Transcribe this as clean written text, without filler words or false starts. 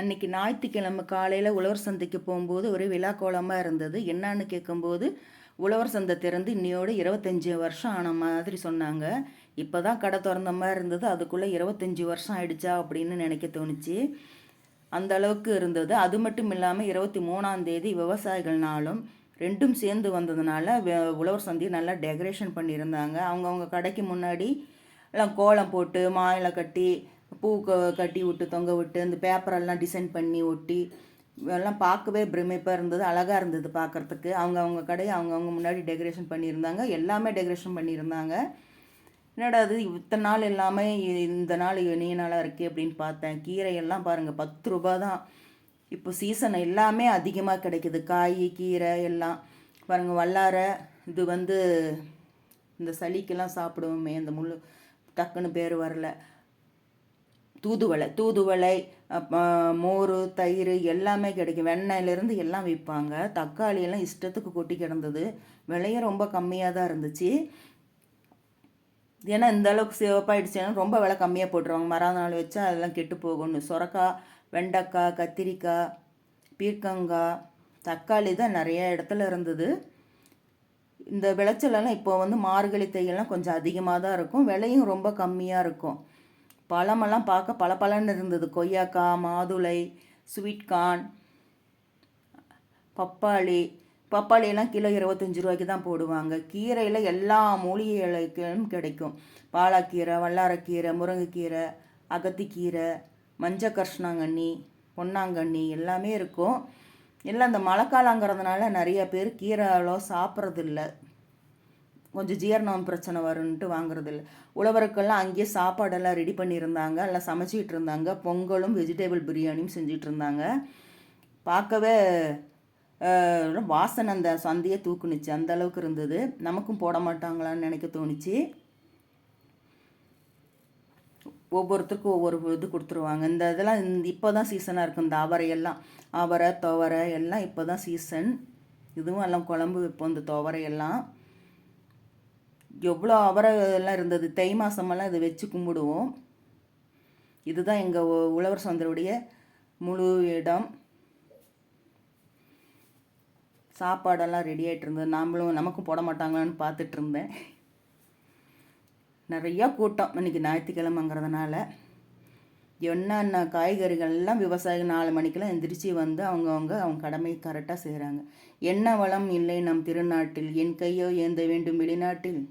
அன்றைக்கி ஞாயிற்றுக்கிழமை காலையில் உழவர் சந்தைக்கு போகும்போது ஒரே விழா கோலமாக இருந்தது. என்னான்னு கேட்கும்போது உழவர் சந்தை திறந்து இன்னையோடு 25 வருஷம் ஆன மாதிரி சொன்னாங்க. இப்போ தான் கடை திறந்த மாதிரி இருந்தது. அதுக்குள்ளே 25 வருஷம் ஆயிடுச்சா அப்படின்னு நினைக்க தோணுச்சு. அந்த அளவுக்கு இருந்தது. அது மட்டும் இல்லாமல் 23ஆம் தேதி விவசாயிகள் நாளும் ரெண்டும் சேர்ந்து வந்ததுனால உழவர் சந்தையை நல்லா டெக்கரேஷன் பண்ணியிருந்தாங்க. அவங்கவுங்க கடைக்கு முன்னாடி எல்லாம் கோலம் போட்டு மாயிலை கட்டி பூ கட்டி விட்டு தொங்க விட்டு இந்த பேப்பரெல்லாம் டிசைன் பண்ணி ஒட்டி எல்லாம் பார்க்கவே பிரமிப்பாக இருந்தது. அழகாக இருந்தது பார்க்குறதுக்கு. அவங்க கடையை அவங்கவுங்க முன்னாடி டெக்கரேஷன் பண்ணியிருந்தாங்க. எல்லாமே டெக்கரேஷன் பண்ணியிருந்தாங்க. என்னடா அது இத்தனை நாள் எல்லாமே இந்த நாள் இனிய நாளாக இருக்கே அப்படின்னு பார்த்தேன். கீரையெல்லாம் பாருங்கள் 10 ரூபா தான். இப்போ சீசன் எல்லாமே அதிகமாக கிடைக்குது. காய் கீரை எல்லாம் பாருங்கள். வல்லாரை இது இந்த சளிக்கெல்லாம் சாப்பிடுவோமே, இந்த முள் டக்குன்னு பேர் வரல, தூதுவளை மோர் தயிர் எல்லாமே கிடைக்கும். வெண்ணெயிலேருந்து எல்லாம் விற்பாங்க. தக்காளி எல்லாம் இஷ்டத்துக்கு கொட்டி கிடந்தது. விலையும் ரொம்ப கம்மியாக தான் இருந்துச்சு. ஏன்னா இந்த அளவுக்கு சிவப்பாயிடுச்சுன்னா ரொம்ப விலை கம்மியாக போட்டுருவாங்க. மறுநாள் வச்சா அதெல்லாம் கெட்டு போகும்னு. சுரக்காய், வெண்டைக்காய், கத்திரிக்காய், பீர்க்கங்காய், தக்காளி தான் நிறைய இடத்துல இருந்தது. இந்த விளைச்சலெல்லாம் இப்போ மார்கழி தையெல்லாம் கொஞ்சம் அதிகமாக தான் இருக்கும். விலையும் ரொம்ப கம்மியாக இருக்கும். பழமெல்லாம் பார்க்க பளபளன்னு இருந்தது. கொய்யாக்காய், மாதுளை, ஸ்வீட் கார்ன், பப்பாளியெல்லாம் கிலோ 25 ரூபாய்க்கு தான் போடுவாங்க. கீரையில் எல்லா மூலிகை இலைகளும் கிடைக்கும். பாலாக்கீரை, வல்லாரக்கீரை, முருங்கைக்கீரை, அகத்திக்கீரை, மஞ்சள் கரிசனாங்கண்ணி, பொன்னாங்கண்ணி எல்லாமே இருக்கும். எல்லாம் இந்த மழைக்காலங்கிறதுனால நிறைய பேர் கீரை அவ்வளோ சாப்பிட்றதில்ல. கொஞ்சம் ஜீரணம் பிரச்சனை வரும்ன்ட்டு வாங்குறதில்ல. உழவருக்கெல்லாம் அங்கேயே சாப்பாடெல்லாம் ரெடி பண்ணியிருந்தாங்க. எல்லாம் சமைச்சிக்கிட்டு இருந்தாங்க. பொங்கலும் வெஜிடபிள் பிரியாணியும் செஞ்சிட்டு இருந்தாங்க. பார்க்கவே வாசனை அந்த சந்தையை தூக்குனுச்சு. அந்த அளவுக்கு இருந்தது. நமக்கும் போட மாட்டாங்களான்னு நினைக்க தோணுச்சு. ஒவ்வொருத்தருக்கும் ஒவ்வொரு இது கொடுத்துருவாங்க. இந்த இதெல்லாம் இப்போ தான் சீசனாக இருக்கும். இந்த அவரை துவரை எல்லாம் இப்போ தான் சீசன். இதுவும் எல்லாம் குழம்பு வைப்போம். இந்த துவரையெல்லாம் எவ்வளோ அவரை எல்லாம் இருந்தது. தை மாதமெல்லாம் இதை வச்சு கும்பிடுவோம். இதுதான் எங்கள் உழவர் சந்தையுடைய முழு இடம். சாப்பாடெல்லாம் ரெடி ஆகிட்டு இருந்தது. நமக்கும் போட மாட்டாங்களான்னு பார்த்துட்டு இருந்தேன். நிறையா கூட்டம் இன்றைக்கி ஞாயிற்றுக்கிழமைங்கிறதுனால. என்னென்ன காய்கறிகள்லாம் விவசாயிகள் 4 மணிக்கெல்லாம் எந்திரிச்சு அவங்க கடமை கரெக்டாக செய்கிறாங்க. என்ன வளம் இல்லை நம் திருநாட்டில், என் கையோ ஏந்த வேண்டும் வெளிநாட்டில்.